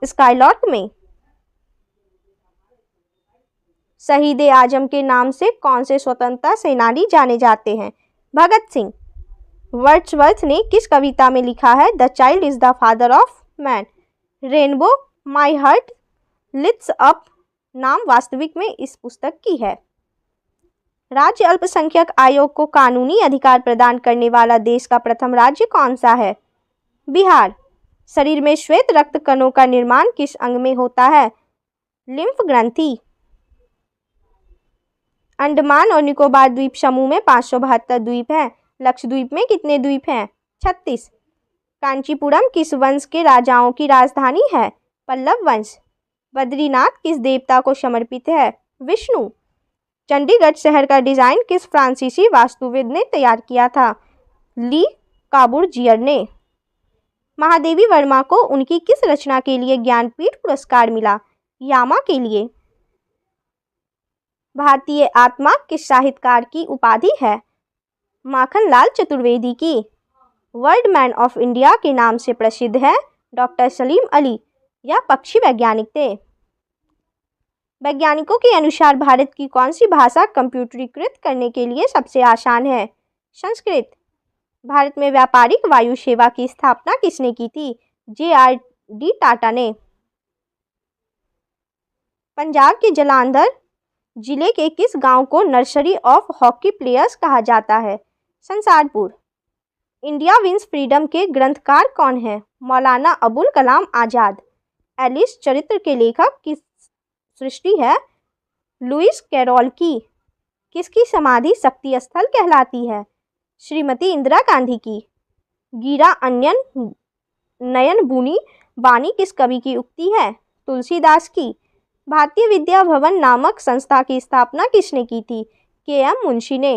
स्काईलॉट में। शहीद ए आजम के नाम से कौन से स्वतंत्रता सेनानी जाने जाते हैं? भगत सिंह। वर्ड्सवर्थ ने किस कविता में लिखा है the child is the father of man? Rainbow my heart lits up नाम वास्तविक में इस पुस्तक की है। राज्य अल्पसंख्यक आयोग को कानूनी अधिकार प्रदान करने वाला देश का प्रथम राज्य कौन सा है? बिहार। शरीर में श्वेत रक्त कणों का निर्माण किस अंग में होता है? लिम्फ ग्रंथि। अंडमान और निकोबार द्वीप समूह में 572 द्वीप हैं। लक्षद्वीप में कितने द्वीप हैं? 36। कांचीपुरम किस वंश के राजाओं की राजधानी है? पल्लव वंश। बद्रीनाथ किस देवता को समर्पित है? विष्णु। चंडीगढ़ शहर का डिजाइन किस फ्रांसीसी वास्तुविद ने तैयार किया था? ली काबूर्जियर ने। महादेवी वर्मा को उनकी किस रचना के लिए ज्ञानपीठ पुरस्कार मिला? यामा के लिए। भारतीय आत्मा किस साहित्यकार की उपाधि है? माखनलाल चतुर्वेदी की। वर्ल्ड मैन ऑफ इंडिया के नाम से प्रसिद्ध है डॉक्टर सलीम अली। यह पक्षी वैज्ञानिक थे। वैज्ञानिकों के अनुसार भारत की कौन सी भाषा कंप्यूटरीकृत करने के लिए सबसे आसान है? संस्कृत। भारत में व्यापारिक वायु सेवा की स्थापना किसने की थी? JRD टाटा ने। पंजाब के जालंधर जिले के किस गांव को नर्सरी ऑफ हॉकी प्लेयर्स कहा जाता है? संसारपुर। इंडिया विंस फ्रीडम के ग्रंथकार कौन है? मौलाना अबुल कलाम आजाद। एलिस चरित्र के लेखक की सृष्टि है? लुइस कैरोल की। किसकी समाधि शक्ति स्थल कहलाती है? श्रीमती इंदिरा गांधी की। गिरा अन्यन नयन बुनी बानी किस कवि की उक्ति है? तुलसीदास की। भारतीय विद्या भवन नामक संस्था की स्थापना किसने की थी? KM मुंशी ने।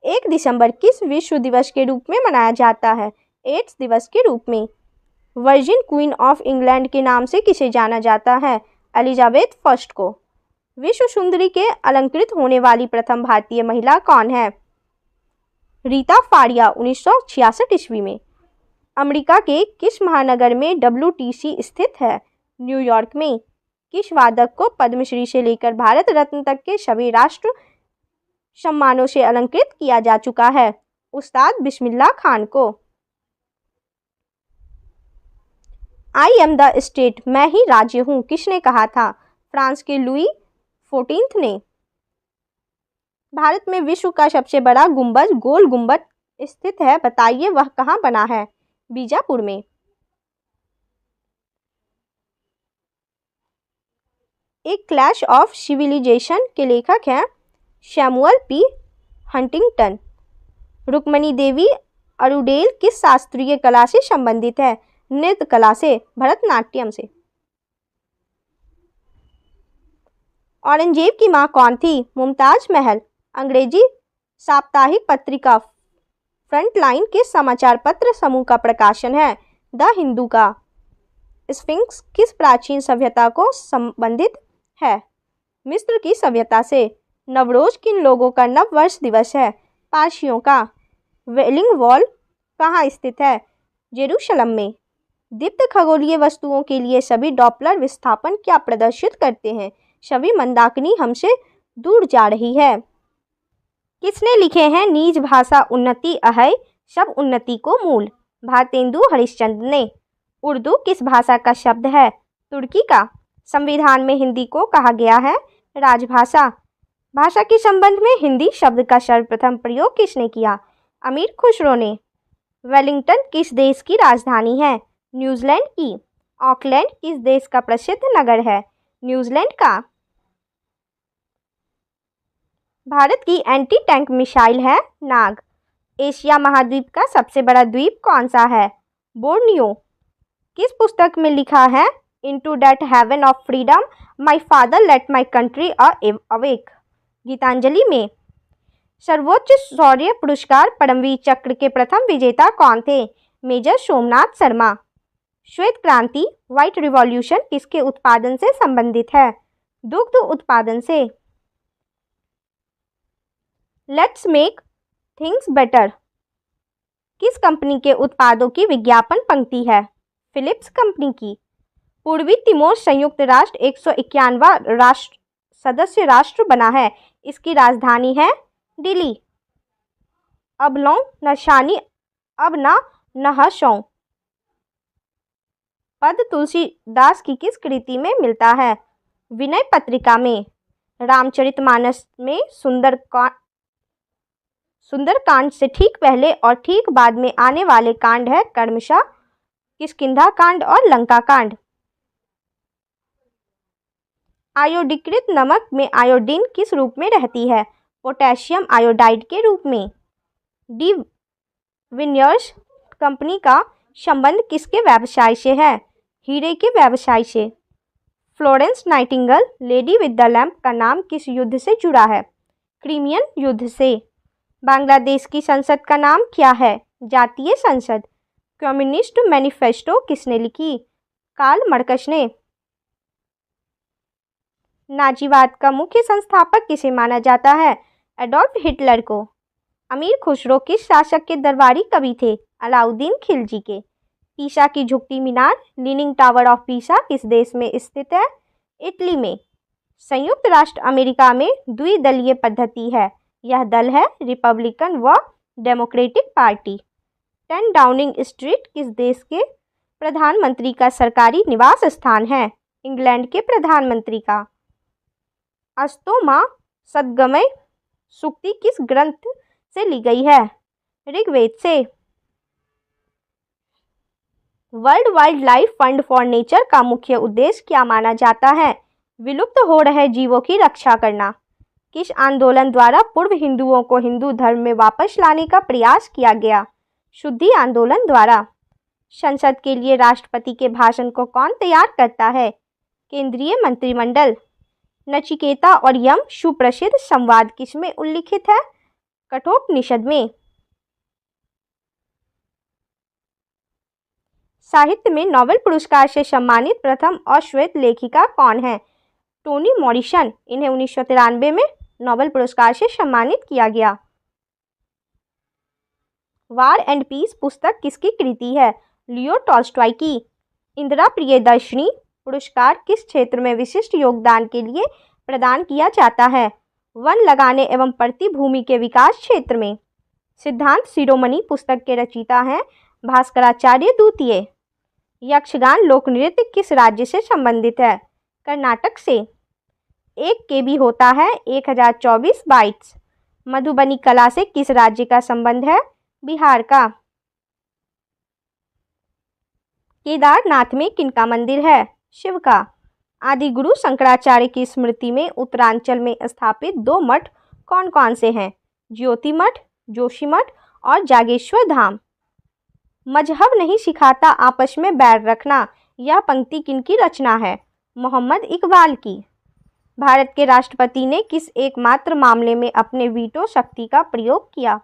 1 दिसंबर किस विश्व दिवस के रूप में मनाया जाता है? एड्स दिवस के रूप में। वर्जिन क्वीन ऑफ इंग्लैंड के नाम से किसे जाना जाता है? एलिजाबेथ फर्स्ट को। विश्व सुंदरी के अलंकृत होने वाली प्रथम भारतीय महिला कौन है? रीता फाड़िया 1966 ईस्वी में। अमेरिका के किस महानगर में WTC स्थित है? न्यूयॉर्क में। किस वादक को पद्मश्री से लेकर भारत रत्न तक के सभी राष्ट्र सम्मानों से अलंकृत किया जा चुका है? उस्ताद बिस्मिल्लाह खान को। आई एम द स्टेट, मैं ही राज्य हूँ, किसने कहा था? फ्रांस के लुई 14 ने। भारत में विश्व का सबसे बड़ा गुंबद गोल गुंबद स्थित है, बताइए वह कहाँ बना है? बीजापुर में। एक क्लैश ऑफ सिविलाइजेशन के लेखक हैं सैमुअल P. हंटिंगटन। रुक्मणी देवी अरुडेल किस शास्त्रीय कला से संबंधित है? नृत्य कला से, भरतनाट्यम से। औरंगजेब की मां कौन थी? मुमताज महल। अंग्रेजी साप्ताहिक पत्रिका फ्रंटलाइन के समाचार पत्र समूह का प्रकाशन है? द हिंदू का। स्फिंक्स किस प्राचीन सभ्यता को संबंधित है? मिस्र की सभ्यता से। नवरोज किन लोगों का नव वर्ष दिवस है? पारसियों का। वेलिंग वॉल कहाँ स्थित है? जेरूशलम में। दीप्त खगोलीय वस्तुओं के लिए सभी डॉपलर विस्थापन क्या प्रदर्शित करते हैं? सभी मंदाकिनी हमसे दूर जा रही है। किसने लिखे हैं निज भाषा उन्नति अहै सब उन्नति को मूल? भारतेंदु हरिश्चंद्र ने। उर्दू किस भाषा का शब्द है? तुर्की का। संविधान में हिंदी को कहा गया है राजभाषा। भाषा के संबंध में हिंदी शब्द का सर्वप्रथम प्रयोग किसने किया? अमीर खुसरो ने। वेलिंगटन किस देश की राजधानी है? न्यूजीलैंड की। ऑकलैंड किस देश का प्रसिद्ध नगर है? न्यूजीलैंड का। भारत की एंटी टैंक मिसाइल है नाग। एशिया महाद्वीप का सबसे बड़ा द्वीप कौन सा है? बोर्नियो। किस पुस्तक में लिखा है into that heaven of freedom my father let my country awake? Gitanjali में। सर्वोच्च शौर्य पुरस्कार परमवीर चक्र के प्रथम विजेता कौन थे? मेजर सोमनाथ शर्मा। श्वेत क्रांति व्हाइट रिवॉल्यूशन किसके उत्पादन से संबंधित है? दुग्ध उत्पादन से। लेट्स मेक थिंग्स बेटर किस कंपनी के उत्पादों की विज्ञापन पंक्ति है? फिलिप्स कंपनी की। पूर्वी तिमोर संयुक्त राष्ट्र 151वां सदस्य राष्ट्र बना है। इसकी राजधानी है दिल्ली। अबलों नशानी अब ना नहशों पद तुलसीदास की किस कृति में मिलता है? विनय पत्रिका में। रामचरितमानस में सुंदरकांड से ठीक पहले और ठीक बाद में आने वाले कांड है कर्मशा, किष्किंधा कांड और लंका कांड। आयोडीकृत नमक में आयोडीन किस रूप में रहती है? पोटेशियम आयोडाइड के रूप में। डी विनियर्स कंपनी का संबंध किसके व्यवसाय से है? हीरे के व्यवसाय से। Florence Nightingale lady with the lamp का नाम किस युद्ध से जुड़ा है? क्रीमियन युद्ध से। बांग्लादेश की संसद का नाम क्या है? जातीय संसद। कम्युनिस्ट मैनिफेस्टो किसने लिखी? कार्ल मार्क्स ने। नाजीवाद का मुख्य संस्थापक किसे माना जाता है? एडोल्फ हिटलर को। अमीर खुसरो किस शासक के दरबारी कवि थे? अलाउद्दीन खिलजी के। पीसा की झुकती मीनार लीनिंग टावर ऑफ पीसा किस देश में स्थित है? इटली में। संयुक्त राष्ट्र अमेरिका में द्विदलीय पद्धति है। यह दल है रिपब्लिकन व डेमोक्रेटिक पार्टी। 10 डाउनिंग स्ट्रीट किस देश के प्रधानमंत्री का सरकारी निवास स्थान है? इंग्लैंड के प्रधानमंत्री का। अस्तो मां सद्गमय सूक्ति किस ग्रंथ से ली गई है? ऋग्वेद से। World wild life fund for nature का मुख्य उद्देश्य क्या माना जाता है? विलुप्त हो रहे जीवों की रक्षा करना। किस आंदोलन द्वारा पूर्व हिंदुओं को हिंदू धर्म में वापस लाने का प्रयास किया गया? शुद्धि आंदोलन द्वारा। संसद के लिए राष्ट्रपति के भाषण को कौन तैयार करता है? केंद्रीय मंत्रिमंडल। नचिकेता और यम सुप्रसिद्ध संवाद किसमें उल्लिखित है? कठोपनिषद में। साहित्य में नोबेल पुरस्कार से सम्मानित प्रथम अश्वेत लेखिका कौन है? Tony Morrison. इन्हें 1993 में नोबेल पुरस्कार से सम्मानित किया गया। वार एंड पीस पुस्तक किसकी कृति है? लियो टॉल्स्टॉय की। इंदिरा प्रियदर्शनी पुरस्कार किस क्षेत्र में विशिष्ट योगदान के लिए प्रदान किया जाता है? वन लगाने एवं प्रतिभूमि के विकास क्षेत्र में। सिद्धांत शिरोमणि पुस्तक के रचयिता हैं भास्कराचार्य द्वितीय। यक्षगान लोक नृत्य किस राज्य से संबंधित है? कर्नाटक से। 1 KB होता है 1024 बाइट्स। मधुबनी कला से किस राज्य का संबंध है? बिहार का। केदारनाथ में किनका मंदिर है? शिव का। आदि गुरु शंकराचार्य की स्मृति में उत्तरांचल में स्थापित 2 मठ कौन कौन से हैं? ज्योति मठ, जोशी मठ और जागेश्वर धाम। मजहब नहीं सिखाता आपस में बैर रखना, यह पंक्ति किनकी रचना है? मोहम्मद इकबाल की। भारत के राष्ट्रपति ने किस एकमात्र मामले में अपने वीटो शक्ति का प्रयोग किया?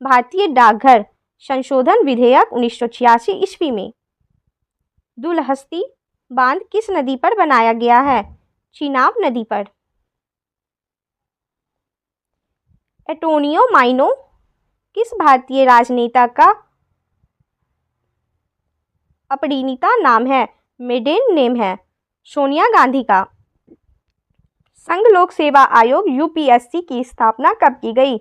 भारतीय डाकघर संशोधन विधेयक 1986 ईस्वी में। दुलहस्ती बांध किस नदी पर बनाया गया है? चिनाब नदी पर। एंटोनियो माइनो किस भारतीय राजनेता का अपरिणीता नाम है? मेडेन नेम है। सोनिया गांधी का। संघ लोक सेवा आयोग UPSC की स्थापना कब की गई?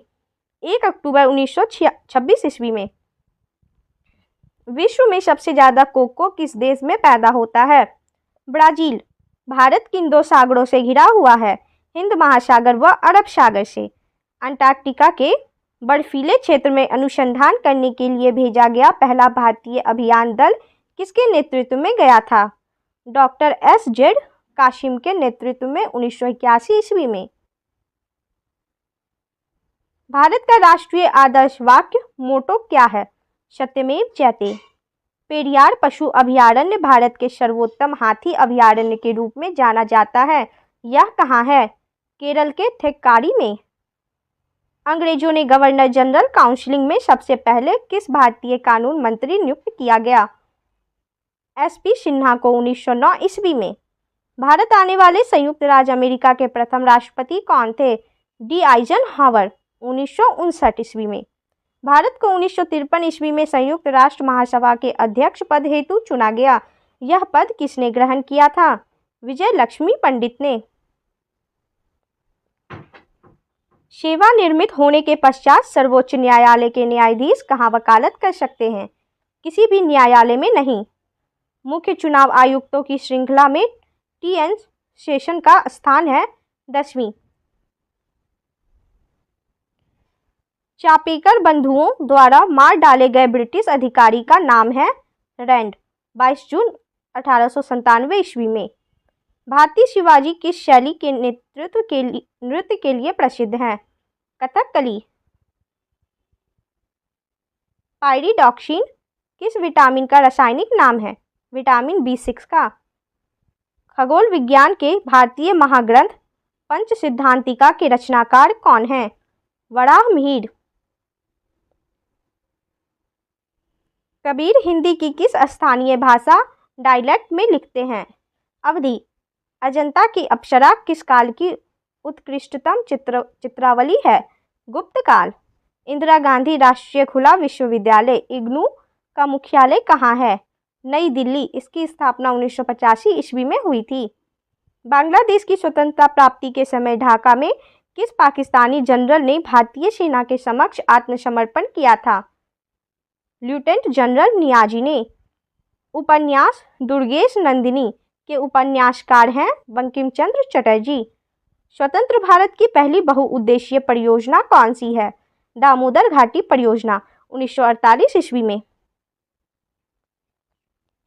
1 अक्टूबर 1926 ईस्वी में। विश्व में सबसे ज्यादा कोको किस देश में पैदा होता है? ब्राजील। भारत किन 2 सागरों से घिरा हुआ है? हिंद महासागर व अरब सागर से। अंटार्कटिका के बर्फीले क्षेत्र में अनुसंधान करने के लिए भेजा गया पहला भारतीय अभियान दल किसके नेतृत्व में गया था? डॉक्टर SZ कासिम के नेतृत्व में 1981 ईस्वी में। भारत का राष्ट्रीय आदर्श वाक्य मोटो क्या है? सत्यमेव जयते। पेरियार पशु अभयारण्य भारत के सर्वोत्तम हाथी अभयारण्य के रूप में जाना जाता है। यह कहाँ है? केरल के थेक्कारी में। अंग्रेजों ने गवर्नर जनरल काउंसिलिंग में सबसे पहले किस भारतीय कानून मंत्री नियुक्त किया गया? SP सिन्हा को 1909 ईस्वी में। भारत आने वाले संयुक्त राज्य अमेरिका के प्रथम राष्ट्रपति कौन थे? D आइजनहावर 1959 ईस्वी में। भारत को 1953 ईस्वी में संयुक्त राष्ट्र महासभा के अध्यक्ष पद हेतु चुना गया। यह पद किसने ग्रहण किया था? विजय लक्ष्मी पंडित ने। सेवानिवृत्त होने के पश्चात सर्वोच्च न्यायालय के न्यायाधीश कहाँ वकालत कर सकते हैं? किसी भी न्यायालय में नहीं। मुख्य चुनाव आयुक्तों की श्रृंखला में टी.एन. शेषन का स्थान है 10वीं। चापेकर बंधुओं द्वारा मार डाले गए ब्रिटिश अधिकारी का नाम है रैंड। 22 जून 1897 ईस्वी में। भारतीय शिवाजी किस शैली के नृत्य के लिए प्रसिद्ध हैं? कथकली। पायरिडॉक्सिन किस विटामिन का रासायनिक नाम है? विटामिन B6 का। खगोल विज्ञान के भारतीय महाग्रंथ पंच सिद्धांतिका के रचनाकार कौन हैं? वराहमिहिर। कबीर हिंदी की किस स्थानीय भाषा डायलेक्ट में लिखते हैं? अवधी। अजंता की अप्सरा किस काल की उत्कृष्टतम चित्रावली है? गुप्त काल। इंदिरा गांधी राष्ट्रीय खुला विश्वविद्यालय इग्नू का मुख्यालय कहाँ है? नई दिल्ली। इसकी स्थापना 1985 ईस्वी में हुई थी। बांग्लादेश की स्वतंत्रता प्राप्ति के समय ढाका में किस पाकिस्तानी जनरल ने भारतीय सेना के समक्ष आत्मसमर्पण किया था? लेफ्टिनेंट जनरल नियाजी ने। उपन्यास दुर्गेश नंदिनी के उपन्यासकार हैं बंकिम चंद्र चटर्जी। स्वतंत्र भारत की पहली बहुउद्देशीय परियोजना कौन सी है? दामोदर घाटी परियोजना 1948 ईस्वी में।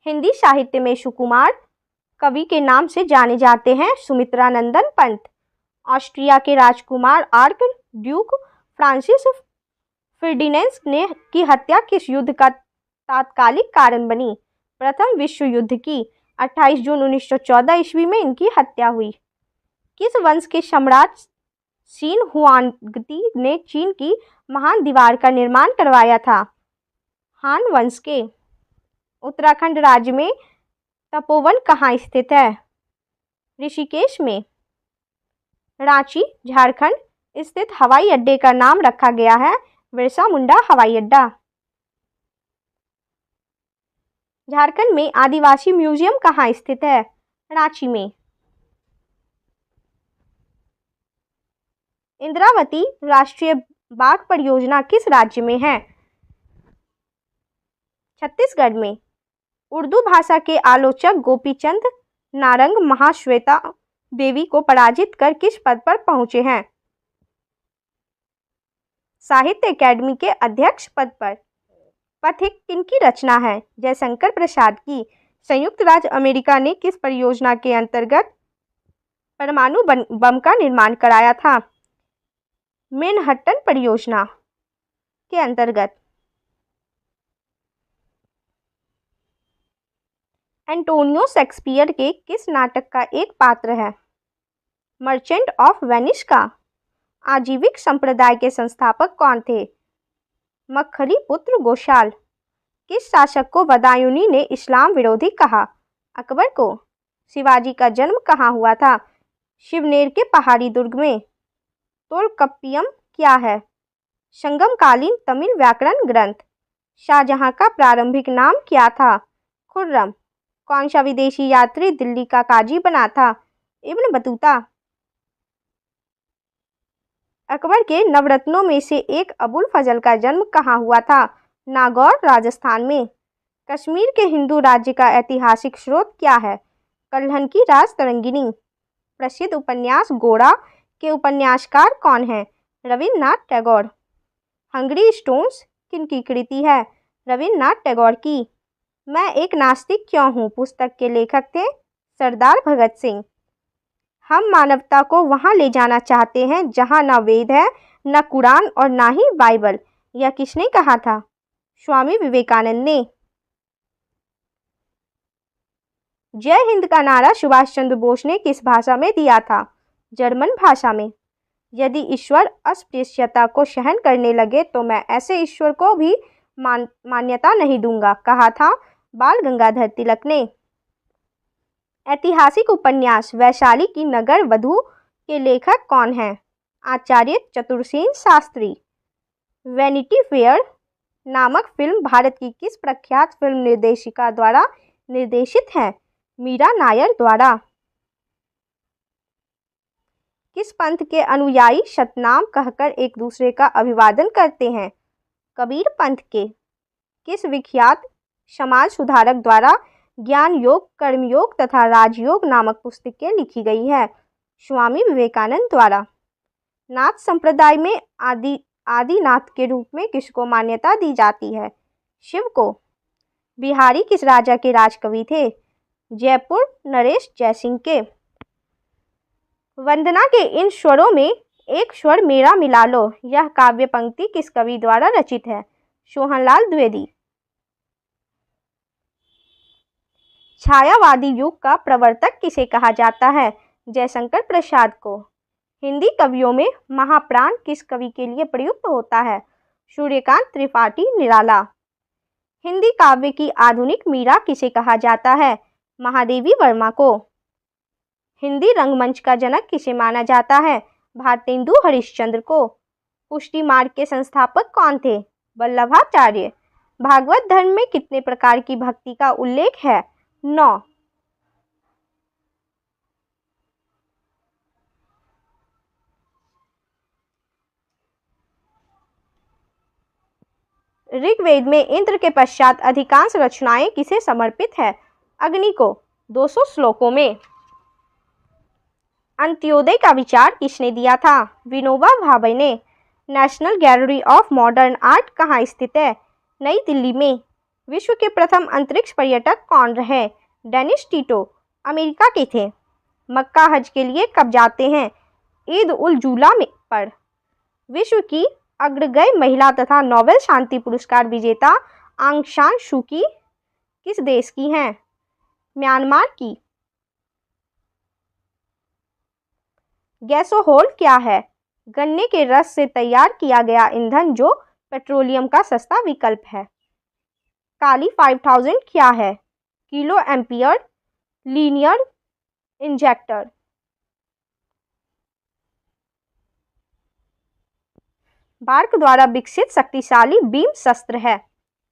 हिंदी साहित्य में सुकुमार कवि के नाम से जाने जाते हैं सुमित्रानंदन पंत। ऑस्ट्रिया के राजकुमार आर्क ड्यूक फ्रांसिस फर्डिनेंड ने की हत्या किस युद्ध का तात्कालिक कारण बनी? प्रथम विश्व युद्ध की। 28 जून 1914 ईस्वी में इनकी हत्या हुई। किस वंश के सम्राट शीन हुआंगती ने चीन की महान दीवार का निर्माण करवाया था? हान वंश के। उत्तराखंड राज्य में तपोवन कहाँ स्थित है? ऋषिकेश में। रांची झारखंड स्थित हवाई अड्डे का नाम रखा गया है बिरसा मुंडा हवाई अड्डा। झारखंड में आदिवासी म्यूजियम कहाँ स्थित है? रांची में। इंद्रावती राष्ट्रीय बाघ परियोजना किस राज्य में है? छत्तीसगढ़ में। उर्दू भाषा के आलोचक गोपीचंद नारंग महाश्वेता देवी को पराजित कर किस पद पर पहुंचे हैं? साहित्य अकादमी के अध्यक्ष पद पर। पथिक किनकी रचना है? जयशंकर प्रसाद की। संयुक्त राज्य अमेरिका ने किस परियोजना के अंतर्गत परमाणु बम का निर्माण कराया था? मैनहट्टन परियोजना के अंतर्गत। एंटोनियो शेक्सपियर के किस नाटक का एक पात्र है? मर्चेंट ऑफ वेनिस का। आजीविक संप्रदाय के संस्थापक कौन थे? मक्खली पुत्र गोशाल। किस शासक को बदायूनी ने इस्लाम विरोधी कहा? अकबर को। शिवाजी का जन्म कहाँ हुआ था? शिवनेर के पहाड़ी दुर्ग में। तोलकप्पियम क्या है? संगमकालीन तमिल व्याकरण ग्रंथ। शाहजहां का प्रारंभिक नाम क्या था? खुर्रम। कौन सा विदेशी यात्री दिल्ली का काजी बना था? Ibn Battuta. अकबर के नवरत्नों में से एक अबुल फजल का जन्म कहाँ हुआ था? नागौर राजस्थान में। कश्मीर के हिंदू राज्य का ऐतिहासिक स्रोत क्या है? कल्हन की राजतरंगिणी। प्रसिद्ध उपन्यास गोरा के उपन्यासकार कौन हैं? रविन्द्रनाथ टैगोर। हंगरी स्टोन्स किनकी कृति है? रविन्द्रनाथ टैगोर की। मैं एक नास्तिक क्यों हूँ पुस्तक के लेखक थे सरदार भगत सिंह। हम मानवता को वहाँ ले जाना चाहते हैं जहाँ न वेद है, न कुरान और ना ही बाइबल। यह किसने कहा था? स्वामी विवेकानंद ने। जय हिंद का नारा सुभाष चंद्र बोस ने किस भाषा में दिया था? जर्मन भाषा में। यदि ईश्वर अस्पृश्यता को सहन करने लगे तो मैं ऐसे ईश्वर को भी मान्यता नहीं दूंगा, कहा था बाल गंगाधर तिलक ने। ऐतिहासिक उपन्यास वैशाली की नगर वधू के लेखक कौन हैं? आचार्य चतुरसेन शास्त्री। वैनिटी फेयर नामक फिल्म भारत की किस प्रख्यात फिल्म निर्देशिका द्वारा निर्देशित है? मीरा नायर द्वारा। किस पंथ के अनुयायी सतनाम कहकर एक दूसरे का अभिवादन करते हैं? कबीर पंथ के। किस विख्यात समाज सुधारक द्वारा ज्ञान योग, कर्मयोग तथा राजयोग नामक पुस्तकें लिखी गई है? स्वामी विवेकानंद द्वारा। नाथ संप्रदाय में आदिनाथ के रूप में किसको मान्यता दी जाती है? शिव को। बिहारी किस राजा के राजकवि थे? जयपुर नरेश जयसिंह के। वंदना के इन स्वरों में एक स्वर मेरा मिला लो, यह काव्य पंक्ति किस कवि द्वारा रचित है? सोहनलाल द्विवेदी। छायावादी युग का प्रवर्तक किसे कहा जाता है? जयशंकर प्रसाद को। हिंदी कवियों में महाप्राण किस कवि के लिए प्रयुक्त होता है? सूर्यकांत त्रिपाठी निराला। हिंदी काव्य की आधुनिक मीरा किसे कहा जाता है? महादेवी वर्मा को। हिंदी रंगमंच का जनक किसे माना जाता है? भारतेंदु हरिश्चंद्र को। पुष्टि मार्ग के संस्थापक कौन थे? वल्लभाचार्य। भागवत धर्म में कितने प्रकार की भक्ति का उल्लेख है? 9। ऋग्वेद में इंद्र के पश्चात अधिकांश रचनाएं किसे समर्पित है? अग्नि को। 200 श्लोकों में। अंत्योदय का विचार किसने दिया था? विनोबा भावे ने। National gallery of modern art कहाँ स्थित है? नई दिल्ली में। विश्व के प्रथम अंतरिक्ष पर्यटक कौन रहे? डेनिस टीटो अमेरिका के थे। मक्का हज के लिए कब जाते हैं? ईद उल जुहा पर। विश्व की अग्रगण्य महिला तथा नोबेल शांति पुरस्कार विजेता आंग सान सू की किस देश की हैं? म्यांमार की। गैसोहोल क्या है? गन्ने के रस से तैयार किया गया ईंधन जो पेट्रोलियम का सस्ता विकल्प है। काली 5000 क्या है? Kilo ampere linear injector. BARC द्वारा विकसित शक्तिशाली बीम शस्त्र है।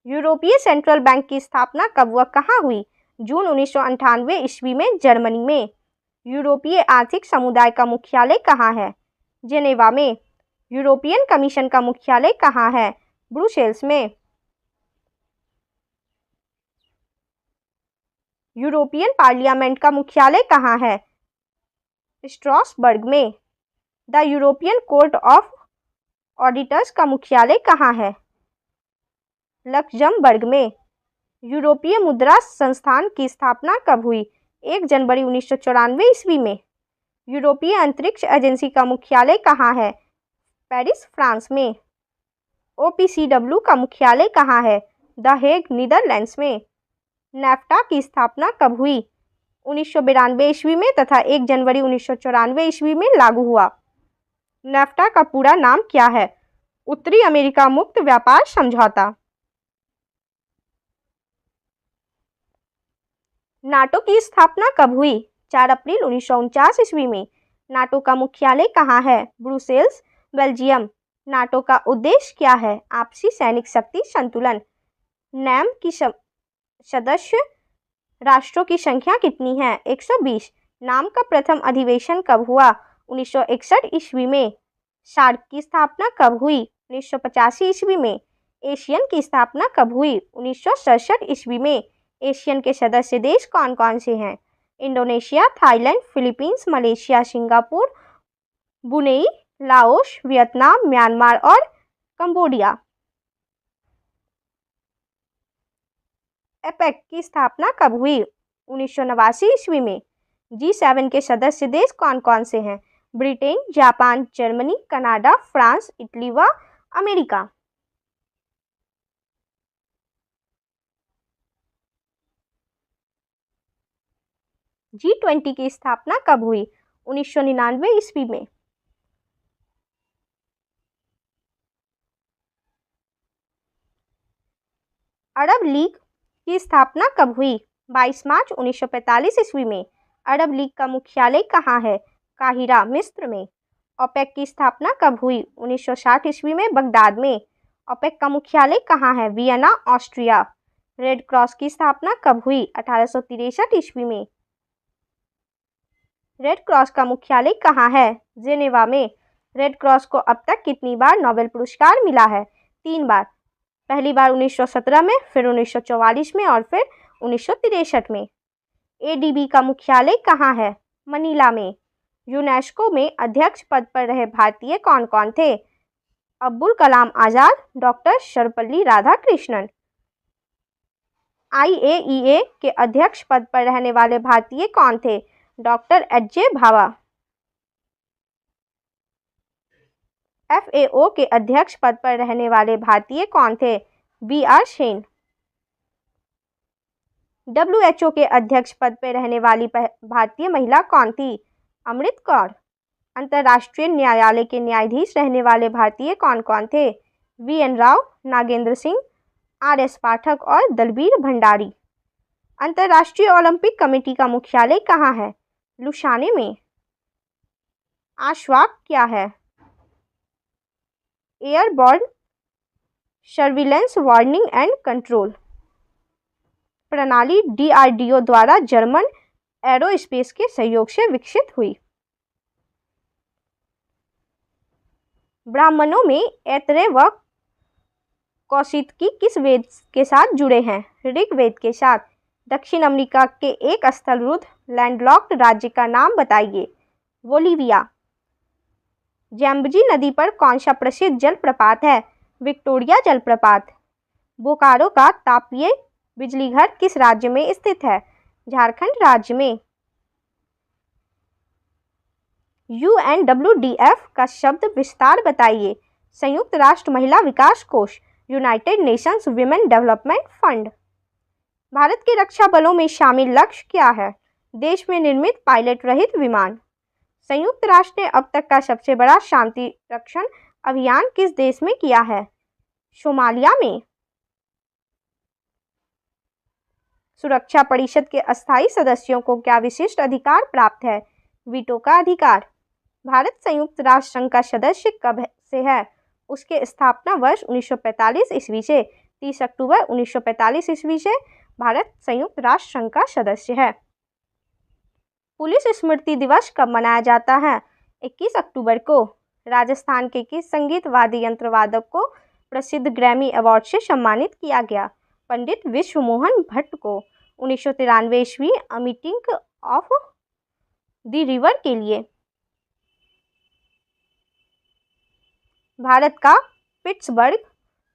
यूरोपीय सेंट्रल बैंक की स्थापना कब व कहाँ हुई? जून 1998 ईस्वी में जर्मनी में। यूरोपीय आर्थिक समुदाय का मुख्यालय कहाँ है? जेनेवा में। यूरोपियन कमीशन का मुख्यालय कहाँ है? ब्रुसेल्स में। यूरोपियन पार्लियामेंट का मुख्यालय कहाँ है? स्ट्रासबर्ग में। The European court of auditors का मुख्यालय कहाँ है? लक्जमबर्ग में। यूरोपीय मुद्रा संस्थान की स्थापना कब हुई? 1 जनवरी 1994 ईस्वी में। यूरोपीय अंतरिक्ष एजेंसी का मुख्यालय कहाँ है? पेरिस फ्रांस में। OPCW का मुख्यालय कहाँ है? द हेग नीदरलैंड्स में। नेफ्टा की स्थापना कब हुई? 1992 ईस्वी में तथा 1 जनवरी 1994 ईस्वी में लागू हुआ। नेफ्टा का पूरा नाम क्या है? उत्तरी अमेरिका मुक्त व्यापार समझौता। नाटो की स्थापना कब हुई? 4 अप्रैल 1949 ईस्वी में। नाटो का मुख्यालय कहाँ है? Brussels, Belgium. नाटो का उद्देश्य क्या है? आपसी सैनिक शक्ति संतुलन। नैम की सदस्य राष्ट्रों की संख्या कितनी है? 120। नाम का प्रथम अधिवेशन कब हुआ? 1961 ईस्वी में। सार्क की स्थापना कब हुई? 1985 ईस्वी में। एशियन की स्थापना कब हुई? 1967 ईस्वी में। एशियन के सदस्य देश कौन कौन से हैं? Indonesia, Thailand, Philippines, Malaysia, Singapore, Brunei, Laos, Vietnam, Myanmar और कंबोडिया। एपेक की स्थापना कब हुई? 1989 ईस्वी में। G7 के सदस्य देश कौन कौन से हैं? Britain, Japan, Germany, Canada, France, Italy व अमेरिका। G20 की स्थापना कब हुई? 1999 ईस्वी में। अरब लीग की स्थापना कब हुई? 22 मार्च 1945 ईस्वी में। अरब लीग का मुख्यालय कहाँ है? काहिरा, मिस्र में। ओपेक की स्थापना कब हुई? 1960 ईस्वी में बगदाद में। ओपेक का मुख्यालय कहाँ है? Vienna, Austria. रेड क्रॉस की स्थापना कब हुई? 1863 ईस्वी में। रेड क्रॉस का मुख्यालय कहाँ है? जेनेवा में। रेड क्रॉस को अब तक कितनी बार नोबेल पुरस्कार मिला है? 3 बार। पहली बार 1917 में, फिर 1944 में और फिर 1963 में। एडीबी का मुख्यालय कहाँ है? मनीला में। यूनेस्को में अध्यक्ष पद पर रहे भारतीय कौन कौन थे? अब्दुल कलाम आजाद, डॉक्टर सर्वपल्ली राधाकृष्णन। IAEA के अध्यक्ष पद पर रहने वाले भारतीय कौन थे? Doctor HJ Bhabha. FAO के अध्यक्ष पद पर रहने वाले भारतीय कौन थे? BR सेन। WHO के अध्यक्ष पद पर रहने वाली भारतीय महिला कौन थी? अमृत कौर। अंतर्राष्ट्रीय न्यायालय के न्यायाधीश रहने वाले भारतीय कौन कौन थे? VN राव, नागेंद्र सिंह, RS पाठक और दलबीर भंडारी। अंतर्राष्ट्रीय ओलंपिक कमेटी का मुख्यालय कहाँ है? लुसाने में। आश्वाक क्या है? Airborne surveillance warning and control प्रणाली DRDO द्वारा जर्मन एरोस्पेस के सहयोग से विकसित हुई। ब्राह्मणों में ऐतरेय व कौशिकी किस वेद के साथ जुड़े हैं? ऋग्वेद के साथ। दक्षिण अमेरिका के एक स्थलरुद्ध लैंडलॉक्ड राज्य का नाम बताइए। बोलिविया। जैम्बजी नदी पर कौन सा प्रसिद्ध जलप्रपात है? विक्टोरिया जलप्रपात। बोकारो का तापीय बिजलीघर किस राज्य में स्थित है? झारखंड राज्य में। UNWDF का शब्द विस्तार बताइए। संयुक्त राष्ट्र महिला विकास कोष, United Nations women development fund. Bharat के रक्षा बलों में शामिल लक्ष्य क्या है? देश में निर्मित पायलट रहित विमान। संयुक्त राष्ट्र ने अब तक का सबसे बड़ा शांति रक्षण अभियान किस देश में किया है? सोमालिया में। सुरक्षा परिषद के अस्थायी सदस्यों को क्या विशिष्ट अधिकार प्राप्त है? वीटो का अधिकार। भारत संयुक्त राष्ट्र संघ का सदस्य कब से है? उसके स्थापना वर्ष 1945 ईस्वी से। 30 अक्टूबर 1945 ईस्वी से भारत संयुक्त राष्ट्र संघ का सदस्य है। पुलिस स्मृति दिवस कब मनाया जाता है? 21 अक्टूबर को। राजस्थान के किस संगीत वाद्य यंत्र वादक को प्रसिद्ध ग्रैमी अवार्ड से सम्मानित किया गया? पंडित विश्व मोहन भट्ट को 1993वीं a meeting of the river के लिए। भारत का पिट्सबर्ग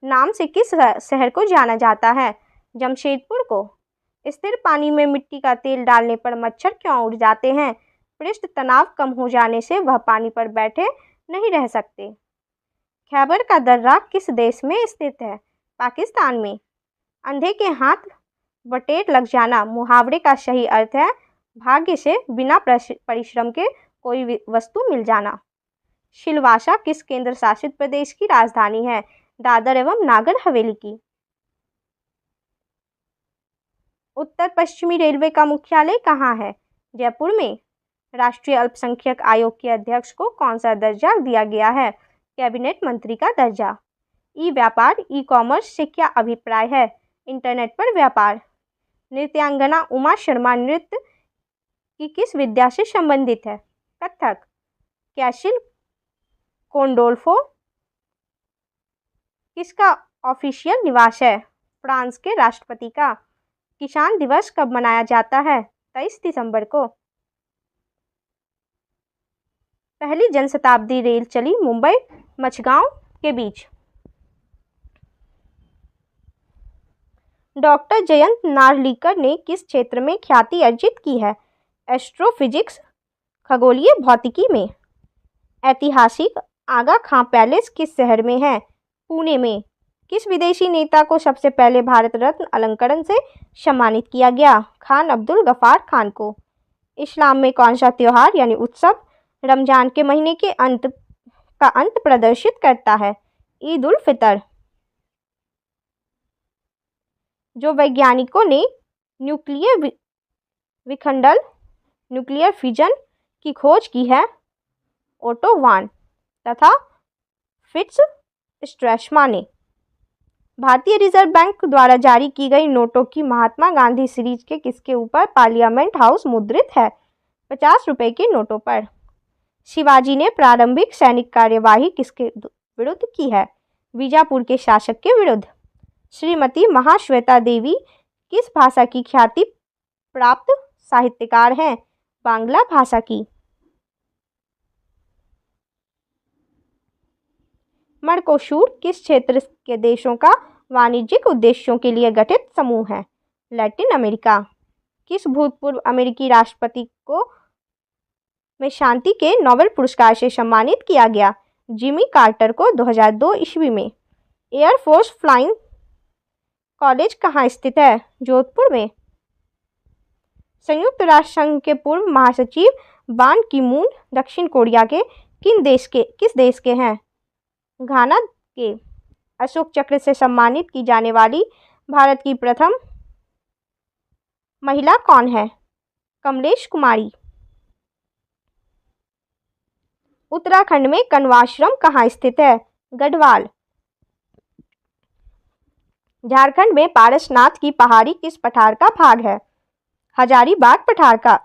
नाम से किस शहर को जाना जाता है? जमशेदपुर को। स्थिर पानी में मिट्टी का तेल डालने पर मच्छर क्यों उड़ जाते हैं? पृष्ठ तनाव कम हो जाने से वह पानी पर बैठे नहीं रह सकते। खैबर का दर्रा किस देश में स्थित है? पाकिस्तान में। अंधे के हाथ बटेर लग जाना मुहावरे का सही अर्थ है भाग्य से बिना परिश्रम के कोई वस्तु मिल जाना। सिलवासा किस केंद्र शासित प्रदेश की राजधानी है? दादर एवं नागर हवेली की। उत्तर पश्चिमी रेलवे का मुख्यालय कहाँ है? जयपुर में। राष्ट्रीय अल्पसंख्यक आयोग के अध्यक्ष को कौन सा दर्जा दिया गया है? कैबिनेट मंत्री का दर्जा। ई व्यापार ई कॉमर्स से क्या अभिप्राय है? इंटरनेट पर व्यापार। नृत्यांगना उमा शर्मा नृत्य की किस विद्या से संबंधित है? कथक। कैसिल कोंडोल्फो किसका ऑफिशियल निवास है? फ्रांस के राष्ट्रपति का। किसान दिवस कब मनाया जाता है? 23 दिसंबर को। पहली जनशताब्दी रेल चली मुंबई मचगांव के बीच। डॉक्टर जयंत नार्लिकर ने किस क्षेत्र में ख्याति अर्जित की है? एस्ट्रोफिजिक्स, खगोलीय भौतिकी में। ऐतिहासिक आगा खां पैलेस किस शहर में है? पुणे में। किस विदेशी नेता को सबसे पहले भारत रत्न अलंकरण से सम्मानित किया गया? खान अब्दुल गफार खान को। इस्लाम में कौन सा त्यौहार यानी उत्सव रमजान के महीने के अंत प्रदर्शित करता है? ईद उल फितर। जो वैज्ञानिकों ने न्यूक्लियर विखंडन न्यूक्लियर फिजन की खोज की है? ओटो वान तथा फिट्ज स्ट्रैशमा ने। भारतीय रिजर्व बैंक द्वारा जारी की गई नोटों की महात्मा गांधी सीरीज के किसके ऊपर पार्लियामेंट हाउस मुद्रित है? 50 रुपए के नोटों पर। शिवाजी ने प्रारंभिक सैनिक कार्यवाही किसके विरुद्ध की है? बीजापुर के शासक के विरुद्ध। श्रीमती महाश्वेता देवी किस भाषा की ख्याति प्राप्त साहित्यकार हैं? बांग्ला भाषा की। मर्कोसूर किस क्षेत्र के देशों का वाणिज्यिक उद्देश्यों के लिए गठित समूह है? Latin America. किस भूतपूर्व अमेरिकी राष्ट्रपति को में शांति के नोबेल पुरस्कार से सम्मानित किया गया? जिमी कार्टर को 2002 ईस्वी में। एयरफोर्स फ्लाइंग कॉलेज कहाँ स्थित है? जोधपुर में। संयुक्त राष्ट्र संघ के पूर्व महासचिव बान की मून दक्षिण कोरिया के किस देश के हैं? घाना के। अशोक चक्र से सम्मानित की जाने वाली भारत की प्रथम महिला कौन है? कमलेश कुमारी। उत्तराखंड में कण्वाश्रम कहाँ स्थित है? गढ़वाल। झारखंड में पारसनाथ की पहाड़ी किस पठार का भाग है? हजारीबाग पठार का।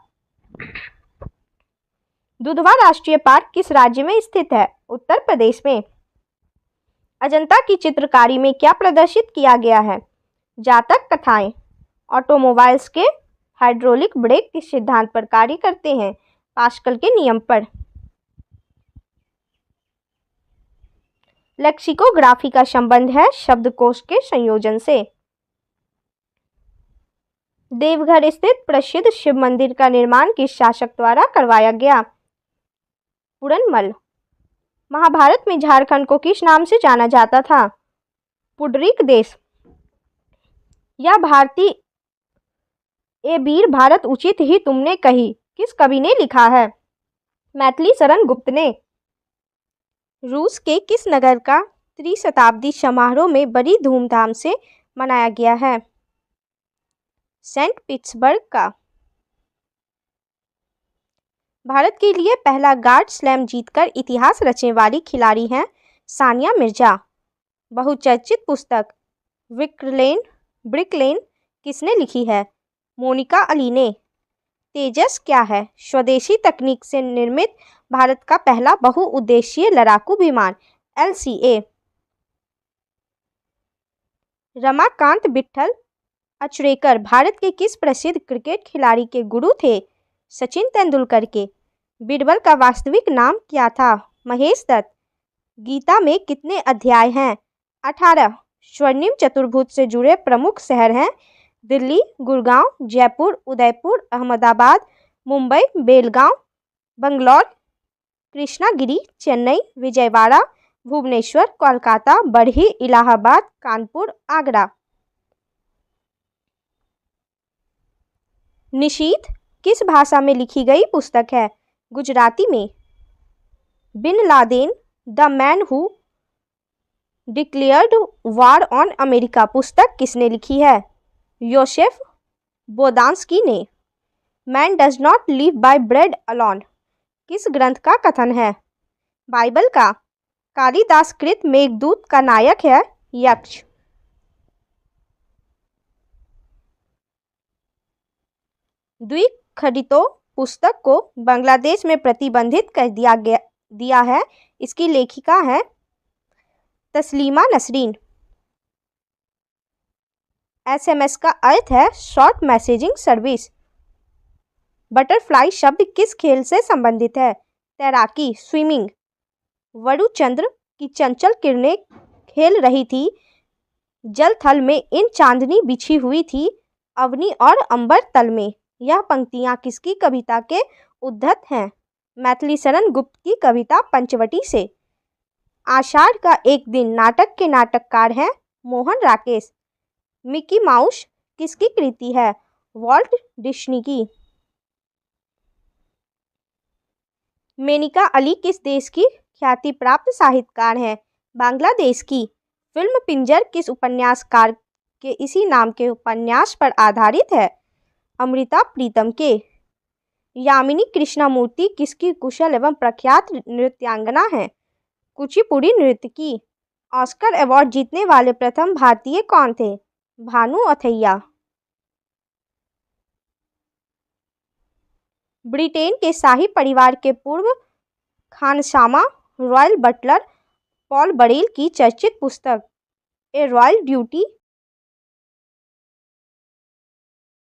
दुधवा राष्ट्रीय पार्क किस राज्य में स्थित है? उत्तर प्रदेश में। अजंता की चित्रकारी में क्या प्रदर्शित किया गया है? जातक कथाएं। ऑटोमोबाइल्स के हाइड्रोलिक ब्रेक किस सिद्धांत पर कार्य करते हैं? पास्कल के नियम पर। लेक्सिकोग्राफी का संबंध है शब्दकोश के संयोजन से। देवघर स्थित प्रसिद्ध शिव मंदिर का निर्माण किस शासक द्वारा करवाया गया? पुरनमल। महाभारत में झारखंड को किस नाम से जाना जाता था? पुंडरीक देश। या भारती ए वीर भारत उचित ही तुमने कही किस कवि ने लिखा है? मैथिली शरण गुप्त ने। रूस के किस नगर का त्रिशताब्दी समारोह में बड़ी धूमधाम से मनाया गया है? सेंट पीटर्सबर्ग का। भारत के लिए पहला ग्रैंड स्लैम जीतकर इतिहास रचने वाली खिलाड़ी हैं सानिया मिर्जा। बहुचर्चित पुस्तक ब्रिकलेन किसने लिखी है? मोनिका अली ने। तेजस क्या है? स्वदेशी तकनीक से निर्मित भारत का पहला बहुउद्देशीय लड़ाकू विमान। LCA। रमाकांत विट्ठल अचरेकर भारत के किस प्रसिद्ध क्रिकेट खिलाड़ी के गुरु थे? सचिन तेंदुलकर के। बीरबल का वास्तविक नाम क्या था? महेश दत्त। गीता में कितने अध्याय हैं? 18। स्वर्णिम चतुर्भुज से जुड़े प्रमुख शहर हैं दिल्ली, गुड़गांव, जयपुर, उदयपुर, अहमदाबाद, मुंबई, बेलगांव, बंगलौर, कृष्णागिरी, चेन्नई, विजयवाड़ा, भुवनेश्वर, कोलकाता, बरही, इलाहाबाद, कानपुर, आगरा। निशीथ किस भाषा में लिखी गई पुस्तक है? गुजराती में। Bin Laden the man who declared war on America पुस्तक किसने लिखी है? योसेफ बोदांस्की ने। Man does not live by bread alone किस ग्रंथ का कथन है? बाइबल का। कालिदास कृत मेघदूत का नायक है यक्ष। द्विखंडितों पुस्तक को बांग्लादेश में प्रतिबंधित कर दिया है। इसकी लेखिका है तस्लीमा नसरीन। SMS का अर्थ है शॉर्ट मैसेजिंग सर्विस। बटरफ्लाई शब्द किस खेल से संबंधित है? तैराकी, स्विमिंग। वरुचंद्र की चंचल किरणें खेल रही थी जल थल में, इन चांदनी बिछी हुई थी अवनी और अंबर तल में। यह पंक्तियां किसकी कविता के उद्धत हैं? मैथिली शरण गुप्त की कविता पंचवटी से। आषाढ़ का एक दिन नाटक के नाटककार हैं मोहन राकेश। मिकी माउस किसकी कृति है? वॉल्ट डिज्नी की। मेनिका अली किस देश की ख्याति प्राप्त साहित्यकार हैं? बांग्लादेश की। फिल्म पिंजर किस उपन्यासकार के इसी नाम के उपन्यास पर आधारित है? अमृता प्रीतम के। यामिनी कृष्णमूर्ति किसकी कुशल एवं प्रख्यात नृत्यांगना है? कुचिपुड़ी नृत्य की। ऑस्कर अवार्ड जीतने वाले प्रथम भारतीय कौन थे? भानु अथैया। ब्रिटेन के शाही परिवार के पूर्व खानसामा रॉयल बटलर पॉल बरेल की चर्चित पुस्तक ए रॉयल ड्यूटी